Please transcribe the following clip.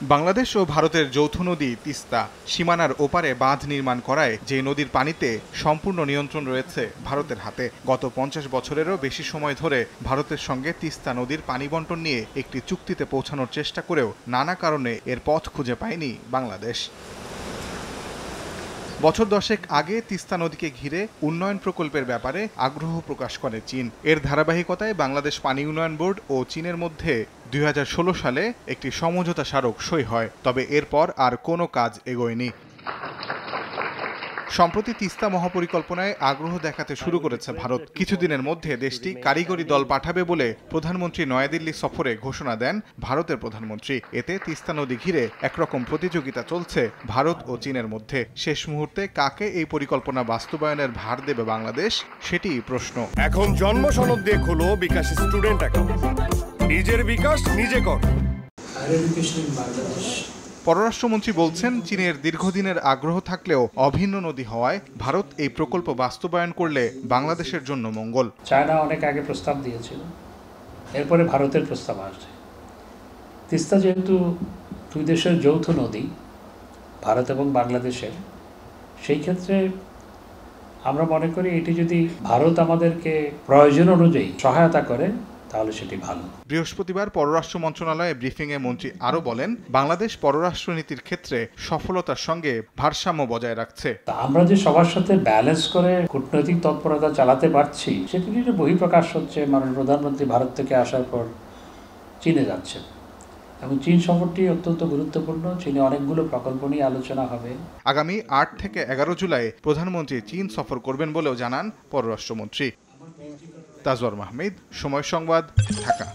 বাংলাদেশ ও ভারতের যৌথ নদী তিস্তা সীমানার ওপারে বাঁধ নির্মাণ করায় যে নদীর পানিতে সম্পূর্ণ নিয়ন্ত্রণ রয়েছে ভারতের হাতে। গত 50 বছরেরও বেশি সময় ধরে ভারতের সঙ্গে তিস্তা নদীর পানি বণ্টন নিয়ে একটি চুক্তিতে পৌঁছানোর চেষ্টা করেও নানা কারণে এর পথ খুঁজে পায়নি বাংলাদেশ। বছর 10 আগে তিস্তা নদীকে ঘিরে উন্নয়ন প্রকল্পের ব্যাপারে আগ্রহ প্রকাশ করে চীন। এর ধারাবাহিকতায় বাংলাদেশ পানি উন্নয়ন বোর্ড ও চীনের মধ্যে 2016 সালে একটি সমঝোতা স্মারক সই হয়, তবে এরপর আর কোনো কাজ এগোয়নি। সম্প্রতি তিস্তা মহাপরিকল্পনায় আগ্রহ দেখাতে শুরু করেছে ভারত। কিছুদিনের মধ্যে দেশটি কারিগরি দল পাঠাবে বলে প্রধানমন্ত্রী নয়াদিল্লি সফরে ঘোষণা দেন ভারতের প্রধানমন্ত্রী। এতে তিস্তা নদী ঘিরে একরকম প্রতিযোগিতা চলছে ভারত ও চীনের মধ্যে। শেষ মুহূর্তে কাকে এই পরিকল্পনা বাস্তবায়নের ভার দেবে বাংলাদেশ, সেটিই প্রশ্ন। এখন জন্ম সনদ দিয়ে খোলো বিকাশ স্টুডেন্ট অ্যাকাউন্ট। নিজের বিকাশ নিজে কর। পররাষ্ট্রমন্ত্রী বলছেন, চীনের দীর্ঘদিনের আগ্রহ থাকলেও অভিন্ন নদী হওয়ায় ভারত এই প্রকল্প বাস্তবায়ন করলে বাংলাদেশের জন্য মঙ্গল। চায়না অনেক আগে প্রস্তাব দিয়েছিল, এরপরে ভারতের প্রস্তাব আসছে। তিস্তা যেহেতু দুই দেশের যৌথ নদী, ভারত এবং বাংলাদেশের, সেই ক্ষেত্রে আমরা মনে করি এটি যদি ভারত আমাদেরকে প্রয়োজন অনুযায়ী সহায়তা করে তাহলে সেটি ভালো। বৃহস্পতিবার পররাষ্ট্র মন্ত্রণালয়ে ব্রিফিংয়ে মন্ত্রী আরও বলেন, বাংলাদেশ পররাষ্ট্রনীতির ক্ষেত্রে সফলতার সঙ্গে ভারসাম্য বজায় রাখছে। আমরা যে সবার সাথে ব্যালেন্স করে কূটনৈতিক তৎপরতা চালাতে পারছি, সেটির বহিঃপ্রকাশ হচ্ছে মাননীয় প্রধানমন্ত্রী ভারত থেকে আসার পর চীনে যাচ্ছেন এবং চীন সফরটি অত্যন্ত গুরুত্বপূর্ণ। চীনে অনেকগুলো প্রকল্প নিয়ে আলোচনা হবে। আগামী 8 থেকে 11 জুলাই প্রধানমন্ত্রী চীন সফর করবেন বলেও জানান পররাষ্ট্রমন্ত্রী। তাজওয়ার মাহমুদ, সময় সংবাদ, ঢাকা।